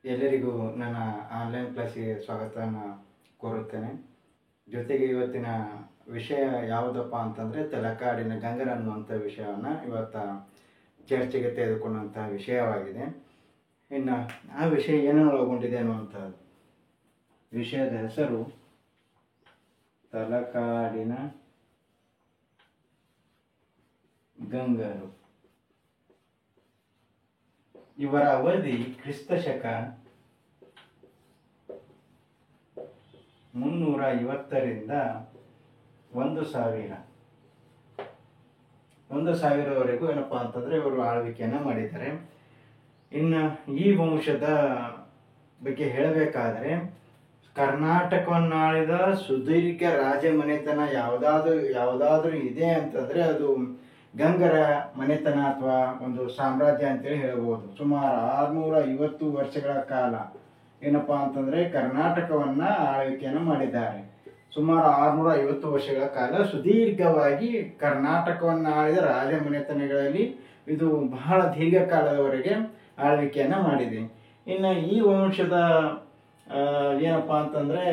ಎಲ್ಲರಿಗೂ ನನ್ನ ಆನ್ಲೈನ್ ಕ್ಲಾಸಿಗೆ ಸ್ವಾಗತವನ್ನು ಕೋರುತ್ತೇನೆ. ಜೊತೆಗೆ ಇವತ್ತಿನ ವಿಷಯ ಯಾವುದಪ್ಪ ಅಂತಂದರೆ ತಲಕಾಡಿನ ಗಂಗರ ಅನ್ನುವಂಥ ವಿಷಯವನ್ನು ಇವತ್ತು ಚರ್ಚೆಗೆ ತೆಗೆದುಕೊಂಡಂಥ ವಿಷಯವಾಗಿದೆ. ಇನ್ನು ಆ ವಿಷಯ ಏನೇನು ಒಳಗೊಂಡಿದೆ ಅನ್ನುವಂಥ ವಿಷಯದ ಹೆಸರು ತಲಕಾಡಿನ ಗಂಗರು. ಇವರ ಅವಧಿ ಕ್ರಿಸ್ತಶಕ 350ರಿಂದ 1000ವರೆಗೂ ಏನಪ್ಪ ಅಂತಂದರೆ ಇವರು ಆಳ್ವಿಕೆಯನ್ನು ಮಾಡಿದ್ದಾರೆ. ಇನ್ನು ಈ ವಂಶದ ಬಗ್ಗೆ ಹೇಳಬೇಕಾದ್ರೆ ಕರ್ನಾಟಕವನ್ನಾಳಿದ ಸುದೀರ್ಘ ರಾಜಮನೆತನ ಯಾವುದಾದ್ರೂ ಇದೆ ಅಂತಂದರೆ ಅದು ಗಂಗರ ಮನೆತನ ಅಥವಾ ಒಂದು ಸಾಮ್ರಾಜ್ಯ ಅಂತೇಳಿ ಹೇಳ್ಬೋದು. ಸುಮಾರು 650 ವರ್ಷಗಳ ಕಾಲ ಏನಪ್ಪಾ ಅಂತಂದರೆ ಕರ್ನಾಟಕವನ್ನು ಆಳ್ವಿಕೆಯನ್ನು ಮಾಡಿದ್ದಾರೆ. ಸುಮಾರು 650 ವರ್ಷಗಳ ಕಾಲ ಸುದೀರ್ಘವಾಗಿ ಕರ್ನಾಟಕವನ್ನು ಆಳಿದ ರಾಜಮನೆತನಗಳಲ್ಲಿ ಇದು ಬಹಳ ದೀರ್ಘಕಾಲದವರೆಗೆ ಆಳ್ವಿಕೆಯನ್ನು ಮಾಡಿದೆ. ಇನ್ನು ಈ ವಂಶದ ಏನಪ್ಪ ಅಂತಂದರೆ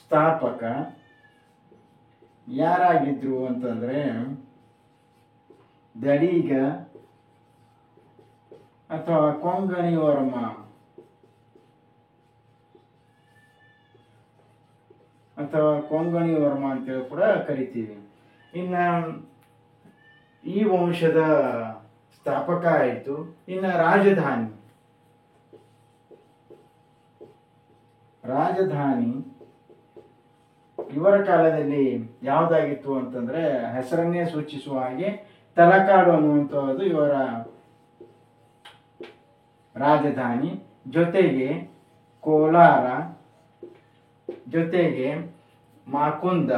ಸ್ಥಾಪಕ ಯಾರಾಗಿದ್ರು ಅಂತಂದರೆ ದಡಿಗ ಅಥವಾ ಕೊಂಗಣಿ ವರ್ಮ ಅಂತೇಳಿ ಕೂಡ ಕರಿತೀವಿ. ಇನ್ನು ಈ ವಂಶದ ಸ್ಥಾಪಕ ಆಯಿತು. ಇನ್ನು ರಾಜಧಾನಿ ಇವರ ಕಾಲದಲ್ಲಿ ಯಾವುದಾಗಿತ್ತು ಅಂತಂದ್ರೆ ಹೆಸರನ್ನೇ ಸೂಚಿಸುವ ಹಾಗೆ ತಲಕಾಡು ಅನ್ನುವಂಥದ್ದು ಇವರ ರಾಜಧಾನಿ. ಜೊತೆಗೆ ಕೋಲಾರ, ಜೊತೆಗೆ ಮಾಕುಂದ,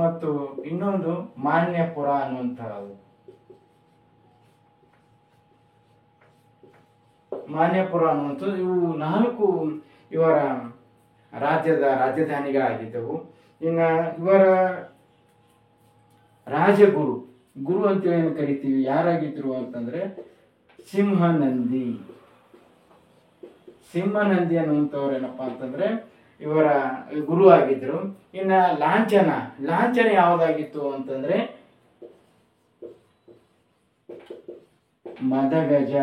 ಮತ್ತು ಇನ್ನೊಂದು ಮಾನ್ಯಪುರ ಅನ್ನುವಂಥದ್ದು. ಇವು 4 ಇವರ ರಾಜಧಾನಿಗಳಾಗಿದ್ದವು. ಇನ್ನು ಇವರ ಗುರು ಅಂತೇಳಿ ಏನು ಕರಿತೀವಿ, ಯಾರಾಗಿದ್ರು ಅಂತಂದ್ರೆ ಸಿಂಹನಂದಿ ಅನ್ನುವಂಥವ್ರು ಏನಪ್ಪಾ ಅಂತಂದ್ರೆ ಇವರ ಗುರು ಆಗಿದ್ರು. ಇನ್ನ ಲಾಂಛನ ಯಾವುದಾಗಿತ್ತು ಅಂತಂದ್ರೆ ಮದಗಜ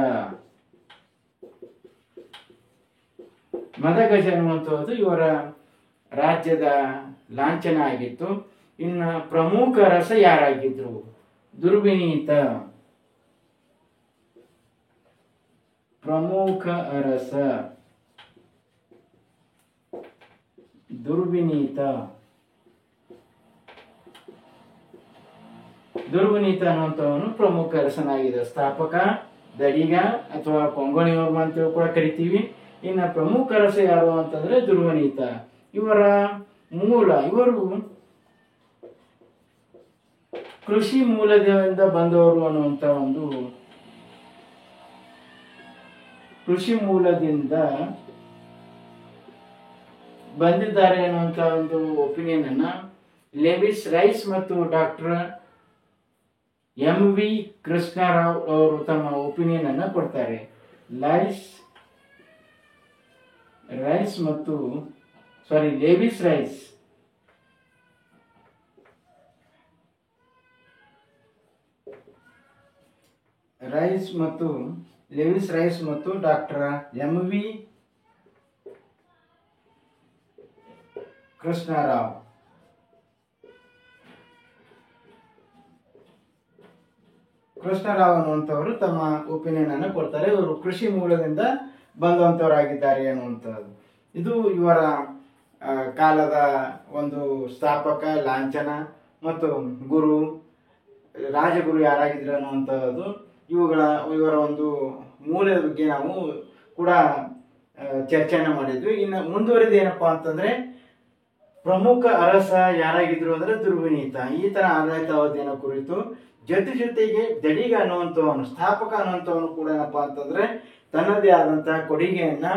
ಅನ್ನುವಂಥದ್ದು ಇವರ ರಾಜ್ಯದ ಲಾಂಛನ ಆಗಿತ್ತು. ಇನ್ನು ಪ್ರಮುಖ ರಸ ಯಾರಾಗಿದ್ರು, ದುರ್ವಿನೀತ ಅನ್ನುವಂಥವನು ಪ್ರಮುಖ ಅರಸನಾಗಿದೆ. ಸ್ಥಾಪಕ ದಡಿಗ ಅಥವಾ ಕೊಂಗಣಿ ವರ್ಮ ಅಂತೇಳಿ ಕೂಡ ಕರಿತೀವಿ. ಇನ್ನು ಪ್ರಮುಖ ಅರಸ ಯಾರು ಅಂತಂದ್ರೆ ದುರ್ವಿನೀತ. ಇವರು ಕೃಷಿ ಮೂಲದಿಂದ ಬಂದವರು ಅನ್ನುವಂಥ ಬಂದಿದ್ದಾರೆ ಅನ್ನುವಂಥ ಒಂದು ಒಪಿನಿಯನ್ ಅನ್ನ ಲೇವಿಸ್ ರೈಸ್ ಮತ್ತು ಡಾಕ್ಟರ್ MV ಕೃಷ್ಣರಾವ್ ಅವರು ತಮ್ಮ ಒಪಿನಿಯನ್ ಅನ್ನ ಕೊಡ್ತಾರೆ. ಲೇವಿಸ್ ರೈಸ್ ಮತ್ತು ಡಾಕ್ಟರ್ MV ಕೃಷ್ಣರಾವ್ ಅನ್ನುವಂಥವರು ತಮ್ಮ ಒಪಿನಿಯನ್ ಅನ್ನು ಕೊಡ್ತಾರೆ. ಇವರು ಕೃಷಿ ಮೂಲದಿಂದ ಬಂದಂಥವರಾಗಿದ್ದಾರೆ ಅನ್ನುವಂಥದ್ದು. ಇದು ಇವರ ಕಾಲದ ಒಂದು ಸ್ಥಾಪಕ, ಲಾಂಛನ ಮತ್ತು ರಾಜಗುರು ಯಾರಾಗಿದ್ರು ಅನ್ನುವಂಥದ್ದು. ಇವರ ಒಂದು ಮೂಲದ ಬಗ್ಗೆ ನಾವು ಕೂಡ ಚರ್ಚೆಯನ್ನು ಮಾಡಿದ್ವಿ. ಇನ್ನು ಮುಂದುವರಿದ ಏನಪ್ಪಾ ಅಂತಂದ್ರೆ ಪ್ರಮುಖ ಅರಸ ಯಾರಾಗಿದ್ರು ಅಂದ್ರೆ ದುರ್ವಿನೀತ. ಈ ತರ ಆಡಳಿತ ಅವಧಿಯನ್ನು ಕುರಿತು ಜೊತೆಗೆ ದಡಿಗ ಅನ್ನುವಂಥವನು, ಸ್ಥಾಪಕ ಅನ್ನುವಂಥವನು ಕೂಡ ಏನಪ್ಪಾ ಅಂತಂದ್ರೆ ತನ್ನದೇ ಆದಂತಹ ಕೊಡುಗೆಯನ್ನ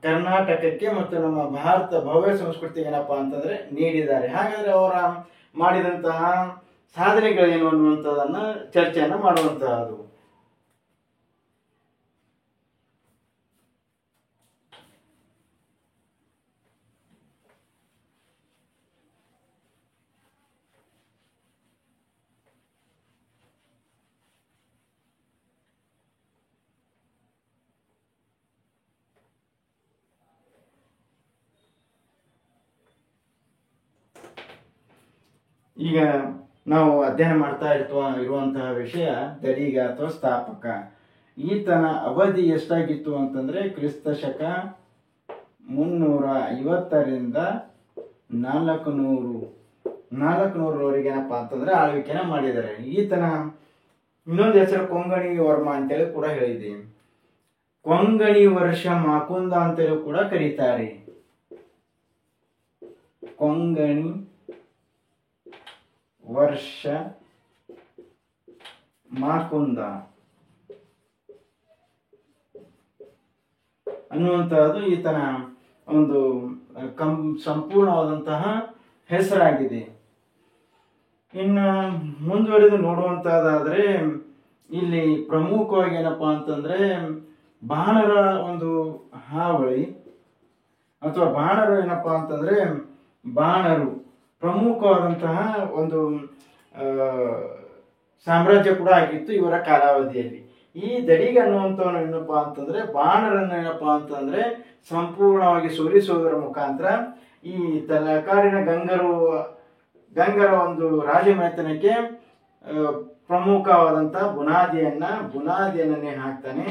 ಕರ್ನಾಟಕಕ್ಕೆ ಮತ್ತು ನಮ್ಮ ಭಾರತ ಭವ್ಯ ಸಂಸ್ಕೃತಿಗೆ ಏನಪ್ಪಾ ಅಂತಂದ್ರೆ ನೀಡಿದ್ದಾರೆ. ಹಾಗಾದ್ರೆ ಅವರ ಮಾಡಿದಂತಹ ಸಾಧನೆಗಳೇನು ಅನ್ನುವಂಥದ್ದನ್ನ ಚರ್ಚೆಯನ್ನು ಮಾಡುವಂತಹದ್ದು. ಈಗ ನಾವು ಅಧ್ಯಯನ ಮಾಡ್ತಾ ಇರುವಂತಹ ವಿಷಯ ದಡಿಗ ಅಥವಾ ಸ್ಥಾಪಕ. ಈತನ ಅವಧಿ ಎಷ್ಟಾಗಿತ್ತು ಅಂತಂದ್ರೆ ಕ್ರಿಸ್ತ ಶಕ 350ರಿಂದ 400ರವರೆಗೆ ಏನಪ್ಪಾ ಅಂತಂದ್ರೆ ಆಳ್ವಿಕೆನ ಮಾಡಿದ್ದಾರೆ. ಈತನ ಇನ್ನೊಂದು ಹೆಸರು ಕೊಂಗಣಿ ವರ್ಮ ಅಂತೇಳಿ ಕೂಡ ಹೇಳಿದ್ದೀನಿ. ಕೊಂಗಣಿ ವರ್ಷ ಮಾಕುಂದ ಅಂತೇಳಿ ಕೂಡ ಕರೀತಾರೆ. ಕೊಂಗಣಿ ವರ್ಷ ಮಾಕುಂದ ಅನ್ನುವಂತಹದ್ದು ಈತನ ಒಂದು ಸಂಪೂರ್ಣವಾದಂತಹ ಹೆಸರಾಗಿದೆ. ಇನ್ನು ಮುಂದುವರೆದು ನೋಡುವಂತಹದ್ದಾದ್ರೆ ಇಲ್ಲಿ ಪ್ರಮುಖವಾಗಿ ಏನಪ್ಪಾ ಅಂತಂದ್ರೆ ಬಾಣರ ಒಂದು ಹಾವಳಿ ಅಥವಾ ಬಾಣರು ಏನಪ್ಪಾ ಅಂತಂದ್ರೆ ಬಾಣರು ಪ್ರಮುಖವಾದಂತಹ ಒಂದು ಸಾಮ್ರಾಜ್ಯ ಕೂಡ ಆಗಿತ್ತು ಇವರ ಕಾಲಾವಧಿಯಲ್ಲಿ. ಈ ದಡಿಗ ಅನ್ನುವಂಥವನು ಏನಪ್ಪಾ ಅಂತಂದ್ರೆ ಬಾಣರನ್ನ ಏನಪ್ಪಾ ಅಂತಂದ್ರೆ ಸಂಪೂರ್ಣವಾಗಿ ಸೋಲಿಸುವುದರ ಮುಖಾಂತರ ಈ ತಲಕಾಡಿನ ಗಂಗರ ಒಂದು ರಾಜಮನೆತನಕ್ಕೆ ಪ್ರಮುಖವಾದಂತಹ ಬುನಾದಿಯನ್ನೇ ಹಾಕ್ತಾನೆ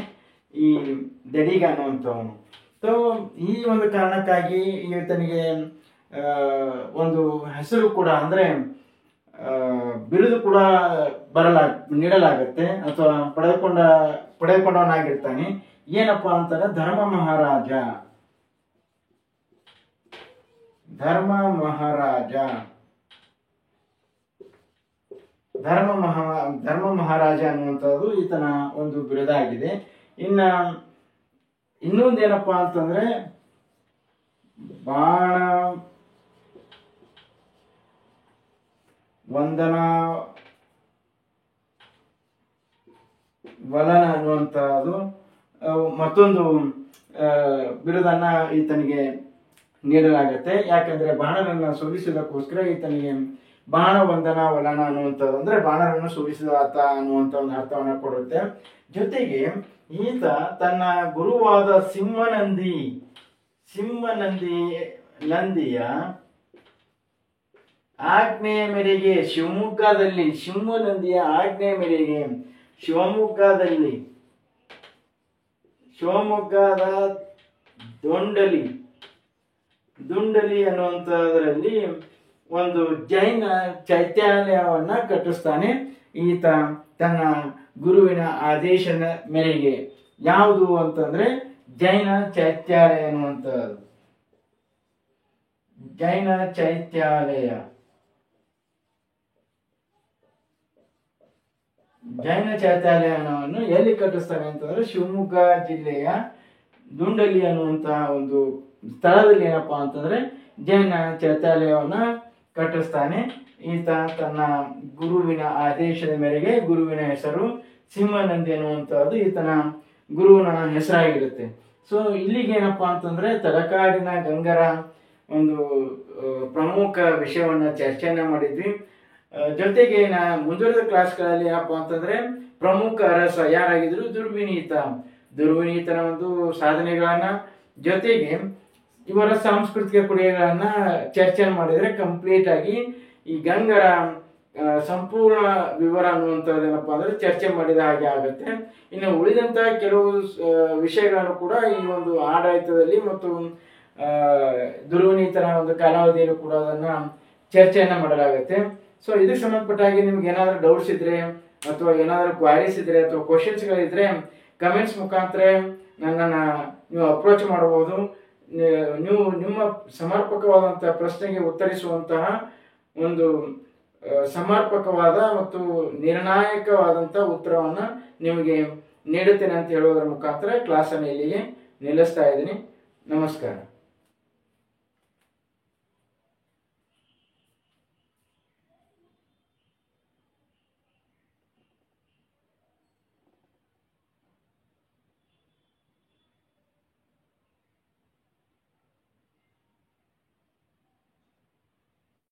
ಈ ದಡಿಗ ಅನ್ನುವಂಥವನು. ಸೊ ಈ ಒಂದು ಕಾರಣಕ್ಕಾಗಿ ಈತನಿಗೆ ಒಂದು ಹೆಸರು ಕೂಡ ಅಂದ್ರೆ ಬಿರುದು ಕೂಡ ನೀಡಲಾಗತ್ತೆ ಅಥವಾ ಪಡೆದುಕೊಂಡವನಾಗಿರ್ತಾನೆ. ಏನಪ್ಪಾ ಅಂತಂದ್ರೆ ಧರ್ಮ ಮಹಾರಾಜ. ಧರ್ಮ ಮಹಾರಾಜ ಅನ್ನುವಂಥದ್ದು ಈತನ ಒಂದು ಬಿರುದಾಗಿದೆ. ಇನ್ನೊಂದೇನಪ್ಪಾ ಅಂತಂದ್ರೆ ಬಾಣ ವಂದನಾ ವಲನ ಅನ್ನುವಂಥದ್ದು ಮತ್ತೊಂದು ಬಿರುದನ್ನ ಈತನಿಗೆ ನೀಡಲಾಗತ್ತೆ. ಯಾಕಂದ್ರೆ ಬಾಣರನ್ನ ಸೋಲಿಸುವುದಕ್ಕೋಸ್ಕರ ಈತನಿಗೆ ಬಾಣ ವಂದನಾ ವಲನ ಅನ್ನುವಂಥದ್ದು ಅಂದ್ರೆ ಬಾಣರನ್ನು ಸೋಲಿಸಿದ ಆತ ಅನ್ನುವಂಥ ಒಂದು ಅರ್ಥವನ್ನ ಕೊಡುತ್ತೆ. ಜೊತೆಗೆ ಈತ ತನ್ನ ಗುರುವಾದ ನಂದಿಯ ಆಜ್ಞೆಯ ಮೇರೆಗೆ ಶಿವಮೊಗ್ಗದ ದುಂಡಲಿ ಅನ್ನುವಂಥದ್ರಲ್ಲಿ ಒಂದು ಜೈನ ಚೈತ್ಯಾಲಯವನ್ನ ಕಟ್ಟಿಸ್ತಾನೆ ಈತ ತನ್ನ ಗುರುವಿನ ಆದೇಶದ ಮೇರೆಗೆ. ಯಾವುದು ಅಂತಂದ್ರೆ ಜೈನ ಚೈತ್ಯಾಲಯ ಅನ್ನುವಂಥದ್ದು. ಜೈನ ಚೈತ್ಯಾಲಯವನ್ನು ಎಲ್ಲಿ ಕಟ್ಟಿಸ್ತಾನೆ ಅಂತಂದ್ರೆ ಶಿವಮೊಗ್ಗ ಜಿಲ್ಲೆಯ ದುಂಡಲಿ ಅನ್ನುವಂತಹ ಒಂದು ಸ್ಥಳದಲ್ಲಿ ಏನಪ್ಪಾ ಅಂತಂದ್ರೆ ಜೈನ ಚೈತ್ಯಾಲಯವನ್ನ ಕಟ್ಟಿಸ್ತಾನೆ. ಈತ ತನ್ನ ಗುರುವಿನ ಆದೇಶದ ಮೇರೆಗೆ, ಗುರುವಿನ ಹೆಸರು ಸಿಂಹನಂದಿ ಅನ್ನುವಂಥದ್ದು ಈತನ ಗುರುವಿನ ಹೆಸರಾಗಿರುತ್ತೆ. ಸೊ ಇಲ್ಲಿಗೆ ಏನಪ್ಪಾ ಅಂತಂದ್ರೆ ತಲಕಾಡಿನ ಗಂಗರ ಒಂದು ಪ್ರಮುಖ ವಿಷಯವನ್ನ ಚರ್ಚೆಯನ್ನ ಮಾಡಿದ್ವಿ. ಜೊತೆಗೆ ಮುಂದುವರೆದ ಕ್ಲಾಸ್ಗಳಲ್ಲಿ ಏನಪ್ಪಾ ಅಂತಂದ್ರೆ ಪ್ರಮುಖ ಅರಸ ಯಾರಾಗಿದ್ರು ದುರ್ವಿನೀತನ ಒಂದು ಸಾಧನೆಗಳನ್ನ ಜೊತೆಗೆ ಇವರ ಸಾಂಸ್ಕೃತಿಕ ಕೊಡುಗೆಗಳನ್ನ ಚರ್ಚೆ ಮಾಡಿದ್ರೆ ಕಂಪ್ಲೀಟ್ ಆಗಿ ಈ ಗಂಗರ ಸಂಪೂರ್ಣ ವಿವರ ಅನ್ನುವಂಥದ್ದು ಏನಪ್ಪಾ ಅಂದ್ರೆ ಚರ್ಚೆ ಮಾಡಿದ ಹಾಗೆ ಆಗುತ್ತೆ. ಇನ್ನು ಉಳಿದಂತಹ ಕೆಲವು ವಿಷಯಗಳನ್ನು ಕೂಡ ಈ ಒಂದು ಆಡಳಿತದಲ್ಲಿ ಮತ್ತು ದುರ್ವಿನೀತನ ಒಂದು ಕಾಲಾವಧಿಯಲ್ಲೂ ಕೂಡ ಅದನ್ನ ಚರ್ಚೆಯನ್ನ ಮಾಡಲಾಗುತ್ತೆ. ಸೊ ಇದಕ್ಕೆ ಸಂಬಂಧಪಟ್ಟ ಹಾಗೆ ನಿಮ್ಗೆ ಏನಾದ್ರು ಡೌಟ್ಸ್ ಇದ್ರೆ ಅಥವಾ ಏನಾದ್ರು ಕ್ವಾರೀಸ್ ಇದ್ರೆ ಅಥವಾ ಕ್ವಶನ್ಸ್ಗಳಿದ್ರೆ ಕಮೆಂಟ್ಸ್ ಮುಖಾಂತರ ನನ್ನನ್ನ ನೀವು ಅಪ್ರೋಚ್ ಮಾಡಬಹುದು. ನೀವು ನಿಮ್ಮ ಸಮರ್ಪಕವಾದಂತಹ ಪ್ರಶ್ನೆಗೆ ಉತ್ತರಿಸುವಂತಹ ಒಂದು ಸಮರ್ಪಕವಾದ ಮತ್ತು ನಿರ್ಣಾಯಕವಾದಂತಹ ಉತ್ತರವನ್ನ ನಿಮಗೆ ನೀಡುತ್ತೇನೆ ಅಂತ ಹೇಳೋದರ ಮುಖಾಂತರ ಕ್ಲಾಸನ್ನು ಇಲ್ಲಿಗೆ ನಿಲ್ಲಿಸ್ತಾ ಇದ್ದೀನಿ. ನಮಸ್ಕಾರ.